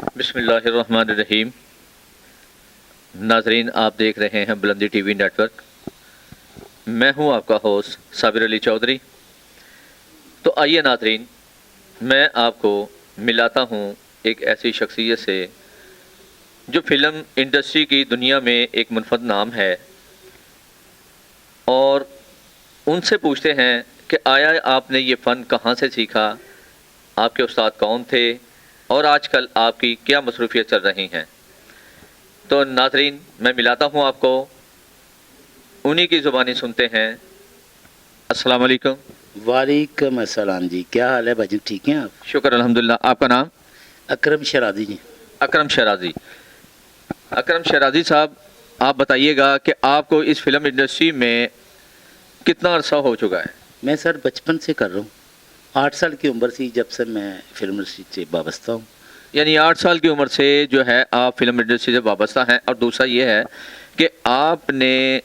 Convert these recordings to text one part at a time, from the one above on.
بسم اللہ الرحمن الرحیم۔ ناظرین، آپ دیکھ رہے ہیں بلندی ٹی وی نیٹ ورک۔ میں ہوں آپ کا ہوسٹ صابر علی چودھری۔ تو آئیے ناظرین، میں آپ کو ملاتا ہوں ایک ایسی شخصیت سے جو فلم انڈسٹری کی دنیا میں ایک منفرد نام ہے، اور ان سے پوچھتے ہیں کہ آیا آپ نے یہ فن کہاں سے سیکھا، آپ کے استاد کون تھے، اور آج کل آپ کی کیا مصروفیت چل رہی ہیں۔ تو ناظرین، میں ملاتا ہوں آپ کو، انہی کی زبانی سنتے ہیں۔ السلام علیکم۔ وعلیکم السلام جی، کیا حال ہے بھائی؟ ٹھیک ہیں آپ؟ شکر الحمدللہ۔ آپ کا نام؟ اکرم شرازی جی۔ اکرم شرازی۔ اکرم شرازی صاحب، آپ بتائیے گا کہ آپ کو اس فلم انڈسٹری میں کتنا عرصہ ہو چکا ہے؟ میں سر بچپن سے کر رہا ہوں، 8 سال کی عمر سے جب سے میں فلم انڈسٹری سے وابستہ ہوں۔ یعنی 8 سال کی عمر سے جو ہے آپ فلم انڈسٹری سے وابستہ ہیں۔ اور دوسرا یہ ہے کہ آپ نے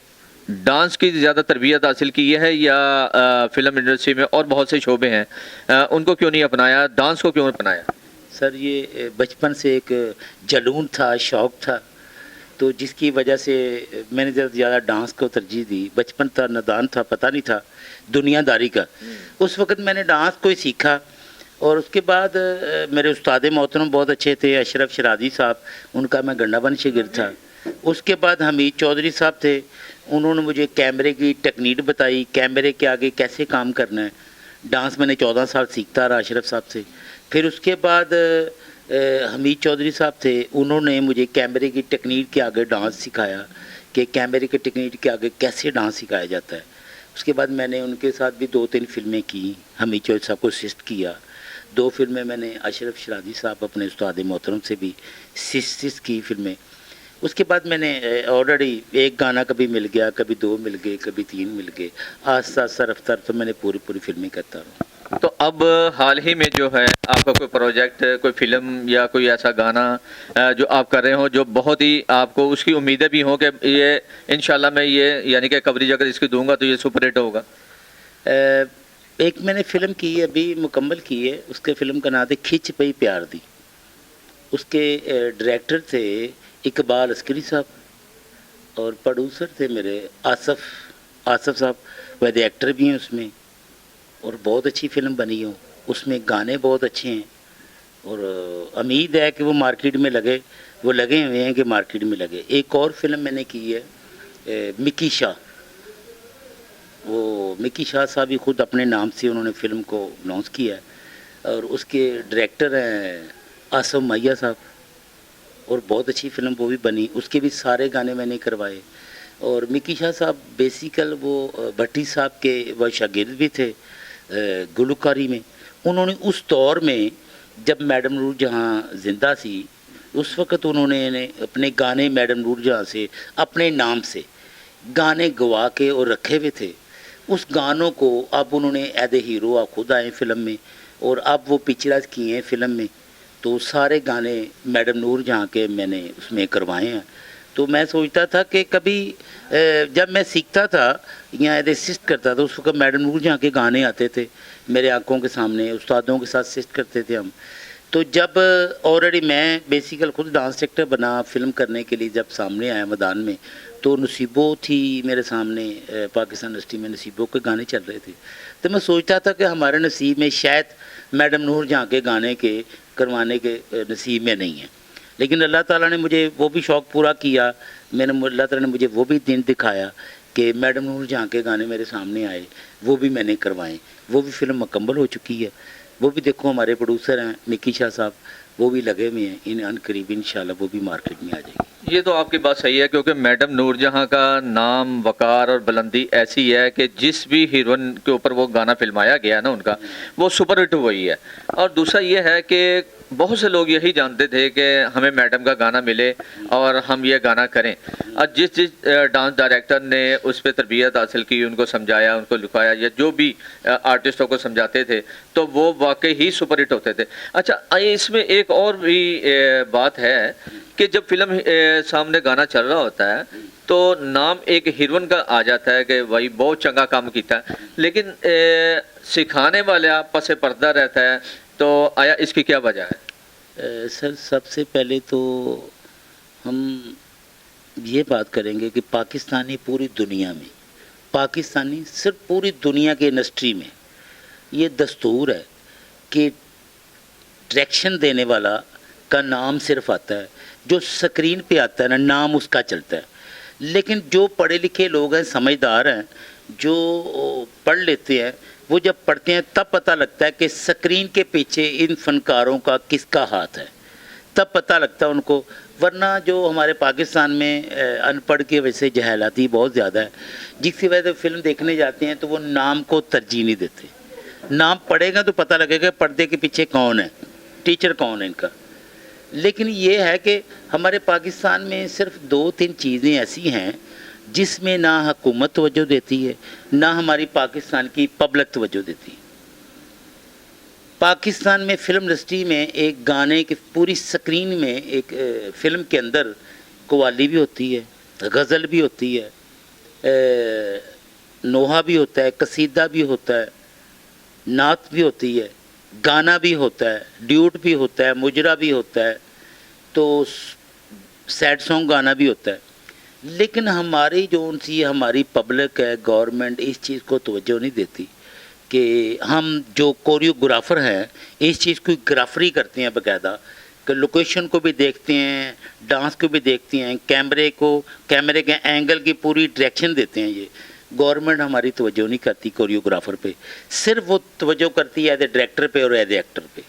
ڈانس کی زیادہ تربیت حاصل کی ہے یا فلم انڈسٹری میں اور بہت سے شعبے ہیں، ان کو کیوں نہیں اپنایا، ڈانس کو کیوں اپنایا؟ سر یہ بچپن سے ایک جنون تھا، شوق تھا، تو جس کی وجہ سے میں نے زیادہ ڈانس کو ترجیح دی۔ بچپن تھا، نادان تھا، پتہ نہیں تھا دنیا داری کا۔ اس وقت میں نے ڈانس کو ہی سیکھا، اور اس کے بعد میرے استاد محترم بہت اچھے تھے، اشرف شرازی صاحب، ان کا میں گنڈا بن شاگرد تھا۔ اس کے بعد حمید چودھری صاحب تھے، انہوں نے مجھے کیمرے کی ٹیکنیک بتائی، کیمرے کے آگے کیسے کام کرنا ہے۔ ڈانس میں نے 14 سال سیکھتا رہا اشرف صاحب سے۔ پھر اس کے بعد حمید چودھری صاحب تھے، انہوں نے مجھے کیمرے کی ٹیکنیک کے آگے ڈانس سکھایا کہ کیمرے کی ٹیکنیک کے آگے کیسے ڈانس سکھایا جاتا ہے۔ اس کے بعد میں نے ان کے ساتھ بھی 2-3 فلمیں کی، حمید چودھری صاحب کو اسسٹ کیا۔ 2 فلمیں میں نے اشرف شرازی صاحب اپنے استاد محترم سے بھی اسسٹ کی فلمیں۔ اس کے بعد میں نے آلریڈی ایک گانا کبھی مل گیا، کبھی 2 مل گئے، کبھی 3 مل گئے، آہستہ آہستہ رفتار تو میں نے پوری فلمیں کرتا رہا۔ تو اب حال ہی میں جو ہے آپ کا کوئی پروجیکٹ، کوئی فلم یا کوئی ایسا گانا جو آپ کر رہے ہوں جو بہت ہی آپ کو اس کی امیدیں بھی ہوں کہ یہ انشاءاللہ میں یہ یعنی کہ کوریج اگر اس کی دوں گا تو یہ سپر ہٹ ہوگا؟ ایک میں نے فلم کی ہے، ابھی مکمل کی ہے، اس کے فلم کا نام ہے کھچ پئی پیار دی۔ اس کے ڈائریکٹر تھے اقبال عسکری صاحب، اور پروڈیوسر تھے میرے آصف صاحب، وہ ایکٹر بھی ہیں اس میں، اور بہت اچھی فلم بنی ہو، اس میں گانے بہت اچھے ہیں، اور امید ہے کہ وہ مارکیٹ میں لگے ہوئے ہیں کہ مارکیٹ میں لگے۔ ایک اور فلم میں نے کی ہے مکی شاہ، وہ مکی شاہ صاحب بھی خود اپنے نام سے انہوں نے فلم کو لانچ کیا ہے، اور اس کے ڈائریکٹر ہیں آصف ماہیا صاحب، اور بہت اچھی فلم وہ بھی بنی، اس کے بھی سارے گانے میں نے کروائے۔ اور مکی شاہ صاحب بیسیکل وہ بھٹی صاحب کے وہ شاگرد بھی تھے گلوکاری میں۔ انہوں نے اس دور میں جب میڈم نور جہاں زندہ تھی، اس وقت انہوں نے اپنے گانے میڈم نور جہاں سے اپنے نام سے گانے گوا کے اور رکھے ہوئے تھے۔ اس گانوں کو اب انہوں نے ایز اے ہیرو آپ خود آئے فلم میں، اور اب وہ پکچرائز کیے ہیں فلم میں، تو سارے گانے میڈم نور جہاں کے میں نے اس میں کروائے ہیں۔ تو میں سوچتا تھا کہ کبھی جب میں سیکھتا تھا یا ایز اے اسسٹ کرتا تھا، اس وقت میڈم نور جہاں کے گانے آتے تھے میرے آنکھوں کے سامنے، استادوں کے ساتھ اسسٹ کرتے تھے ہم۔ تو جب آلریڈی میں بیسیکل خود ڈانس ڈائریکٹر بنا فلم کرنے کے لیے جب سامنے آیا میدان میں، تو نصیبو تھی میرے سامنے، پاکستان انڈسٹری میں نصیبو کے گانے چل رہے تھے، تو میں سوچتا تھا کہ ہمارے نصیب میں شاید میڈم نور جہاں کے گانے کے کروانے کے نصیب میں نہیں ہیں، لیکن اللہ تعالیٰ نے مجھے وہ بھی شوق پورا کیا۔ اللہ تعالیٰ نے مجھے وہ بھی دن دکھایا کہ میڈم نور جہاں کے گانے میرے سامنے آئے، وہ بھی میں نے کروائے، وہ بھی فلم مکمل ہو چکی ہے۔ وہ بھی دیکھو ہمارے پروڈیوسر ہیں مکی شاہ صاحب، وہ بھی لگے ہوئے ہیں، ان قریب انشاءاللہ وہ بھی مارکیٹ میں آ جائے گی۔ یہ تو آپ کی بات صحیح ہے، کیونکہ میڈم نور جہاں کا نام، وقار اور بلندی ایسی ہے کہ جس بھی ہیروئن کے اوپر وہ گانا فلمایا گیا ہے نا ان کا، وہ سپر ہٹ ہوئی ہے۔ اور دوسرا یہ ہے کہ بہت سے لوگ یہی جانتے تھے کہ ہمیں میڈم کا گانا ملے اور ہم یہ گانا کریں، اور جس ڈانس ڈائریکٹر نے اس پہ تربیت حاصل کی، ان کو سمجھایا، ان کو لکھایا، یا جو بھی آرٹسٹوں کو سمجھاتے تھے، تو وہ واقعی ہی سپر ہٹ ہوتے تھے۔ اچھا، اس میں ایک اور بھی بات ہے کہ جب فلم سامنے گانا چل رہا ہوتا ہے تو نام ایک ہیروئن کا آ جاتا ہے کہ بھائی بہت چنگا کام کیتا ہے، لیکن سکھانے والا پس پردہ رہتا ہے، تو آیا اس کی کیا وجہ ہے؟ سر سب سے پہلے تو ہم یہ بات کریں گے کہ پاکستانی پوری دنیا میں، پاکستانی صرف پوری دنیا کے انڈسٹری میں یہ دستور ہے کہ ڈائریکشن دینے والا کا نام صرف آتا ہے، جو سکرین پہ آتا ہے نا نام اس کا چلتا ہے. لیکن جو پڑھے لکھے لوگ ہیں، سمجھدار ہیں، جو پڑھ لیتے ہیں، وہ جب پڑھتے ہیں تب پتہ لگتا ہے کہ سکرین کے پیچھے ان فنکاروں کا کس کا ہاتھ ہے، تب پتہ لگتا ہے ان کو. ورنہ جو ہمارے پاکستان میں ان پڑھ کی وجہ سے جہالتی بہت زیادہ ہے، جس کی وجہ سے فلم دیکھنے جاتے ہیں تو وہ نام کو ترجیح نہیں دیتے. نام پڑھے گا تو پتہ لگے گا پردے کے پیچھے کون ہے، ٹیچر کون ہے ان کا. لیکن یہ ہے کہ ہمارے پاکستان میں صرف 2-3 چیزیں ایسی ہیں جس میں نہ حکومت توجہ دیتی ہے، نہ ہماری پاکستان کی پبلک توجہ دیتی ہے. پاکستان میں فلم انڈسٹری میں ایک گانے کی پوری سکرین میں ایک فلم کے اندر قوالی بھی ہوتی ہے، غزل بھی ہوتی ہے، نوحہ بھی ہوتا ہے، قصیدہ بھی ہوتا ہے، نعت بھی ہوتی ہے، گانا بھی ہوتا ہے، ڈیوٹ بھی ہوتا ہے، مجرا بھی ہوتا ہے، تو سیڈ سانگ گانا بھی ہوتا ہے. لیکن ہماری جو ان سی ہماری پبلک ہے، گورنمنٹ اس چیز کو توجہ نہیں دیتی کہ ہم جو کوریوگرافر ہیں اس چیز کی گرافری کرتے ہیں باقاعدہ، کہ لوکیشن کو بھی دیکھتے ہیں، ڈانس کو بھی دیکھتے ہیں، کیمرے کے اینگل کی پوری ڈائریکشن دیتے ہیں. یہ گورنمنٹ ہماری توجہ نہیں کرتی کوریوگرافر پہ، صرف وہ توجہ کرتی ہے ایز اے ڈائریکٹر پہ اور ایز اے ایکٹر پہ.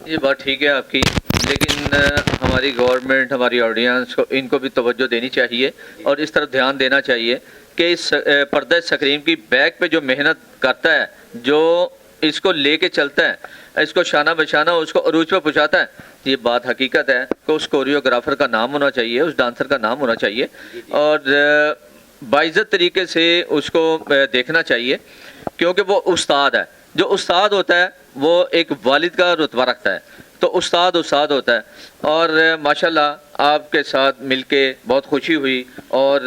یہ بات ٹھیک ہے آپ کی، لیکن ہماری گورنمنٹ، ہماری آڈینس کو ان کو بھی توجہ دینی چاہیے اور اس طرف دھیان دینا چاہیے کہ اس پردہ سکرین کی بیک پہ جو محنت کرتا ہے، جو اس کو لے کے چلتا ہے، اس کو شانہ بشانہ اس کو عروج پہ پہنچاتا ہے، یہ بات حقیقت ہے کہ اس کوریوگرافر کا نام ہونا چاہیے، اس ڈانسر کا نام ہونا چاہیے اور باعزت طریقے سے اس کو دیکھنا چاہیے، کیونکہ وہ استاد ہے. جو استاد ہوتا ہے وہ ایک والد کا رتبہ رکھتا ہے، تو استاد ہوتا ہے. اور ماشاءاللہ آپ کے ساتھ مل کے بہت خوشی ہوئی اور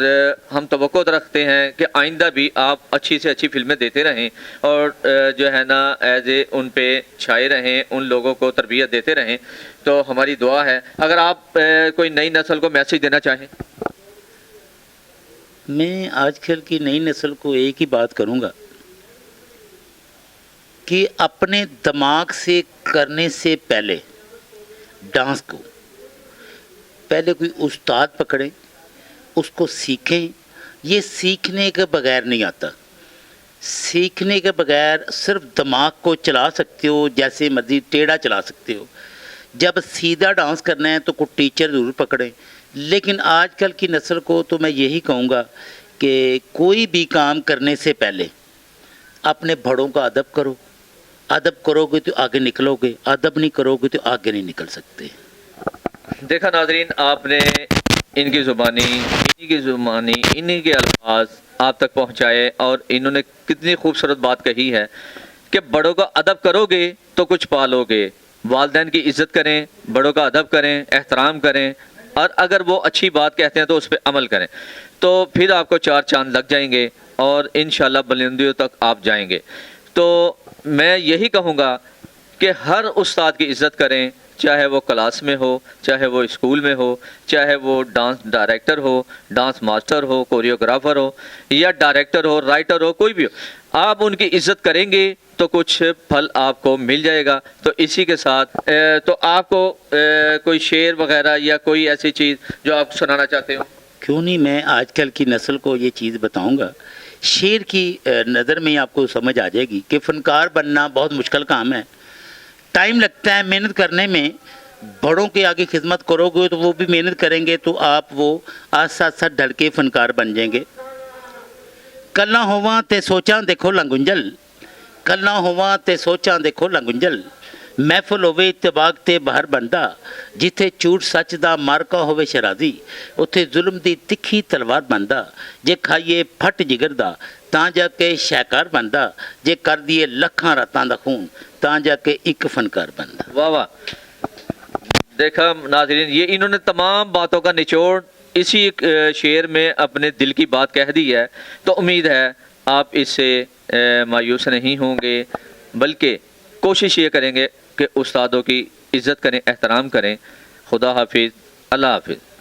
ہم توقع رکھتے ہیں کہ آئندہ بھی آپ اچھی سے اچھی فلمیں دیتے رہیں اور جو ہے نا ایز اے ان پہ چھائے رہیں، ان لوگوں کو تربیت دیتے رہیں. تو ہماری دعا ہے. اگر آپ کوئی نئی نسل کو میسج دینا چاہیں. میں آج کل کی نئی نسل کو ایک ہی بات کروں گا کہ اپنے دماغ سے کرنے سے پہلے ڈانس کو پہلے کوئی استاد پکڑیں، اس کو سیکھیں. یہ سیکھنے کے بغیر نہیں آتا. سیکھنے کے بغیر صرف دماغ کو چلا سکتے ہو، جیسے مرضی ٹیڑھا چلا سکتے ہو. جب سیدھا ڈانس کرنا ہے تو کوئی ٹیچر ضرور پکڑیں. لیکن آج کل کی نسل کو تو میں یہی کہوں گا کہ کوئی بھی کام کرنے سے پہلے اپنے بڑوں کا ادب کرو. ادب کرو گے تو آگے نکلو گے، ادب نہیں کرو گے تو آگے نہیں نکل سکتے. دیکھا ناظرین، آپ نے ان کی زبانی، انہی کے الفاظ آپ تک پہنچائے اور انہوں نے کتنی خوبصورت بات کہی ہے کہ بڑوں کا ادب کرو گے تو کچھ پالو گے. والدین کی عزت کریں، بڑوں کا ادب کریں، احترام کریں، اور اگر وہ اچھی بات کہتے ہیں تو اس پہ عمل کریں، تو پھر آپ کو 4 چاند لگ جائیں گے اور انشاءاللہ بلندیوں تک آپ جائیں گے. تو میں یہی کہوں گا کہ ہر استاد کی عزت کریں، چاہے وہ کلاس میں ہو، چاہے وہ اسکول میں ہو، چاہے وہ ڈانس ڈائریکٹر ہو، ڈانس ماسٹر ہو، کوریوگرافر ہو یا ڈائریکٹر ہو، رائٹر ہو، کوئی بھی ہو. آپ ان کی عزت کریں گے تو کچھ پھل آپ کو مل جائے گا. تو اسی کے ساتھ تو آپ کو کوئی شعر وغیرہ یا کوئی ایسی چیز جو آپ سنانا چاہتے ہو؟ کیوں نہیں، میں آج کل کی نسل کو یہ چیز بتاؤں گا. شعر کی نظر میں آپ کو سمجھ آ جائے گی کہ فنکار بننا بہت مشکل کام ہے. ٹائم لگتا ہے محنت کرنے میں. بڑوں کے آگے خدمت کرو گے تو وہ بھی محنت کریں گے تو آپ وہ ساتھ ساتھ ڈھل کے فنکار بن جائیں گے. کلاں ہوواں تے سوچاں دیکھو لنگنجل، کلاں ہوواں تے سوچاں دیکھو لنگنجل، محفل ہوے اتباق تے باہر بندا، جتھے جھوٹ سچ دا مارکا ہوے شرازی، اتھے ظلم دی تکھی تلوار بندا، جے کھائیے پھٹ جگر دا تاں جا کے شہکار بندا، جے کر دیے لکھاں راتاں دا خون تاں جا کے ایک فنکار بندا. واہ واہ. دیکھا ناظرین، یہ انہوں نے تمام باتوں کا نچوڑ اسی ایک شعر میں اپنے دل کی بات کہہ دی ہے. تو امید ہے آپ اس سے مایوس نہیں ہوں گے، بلکہ کوشش یہ کریں گے کہ استادوں کی عزت کریں، احترام کریں. خدا حافظ. اللہ حافظ.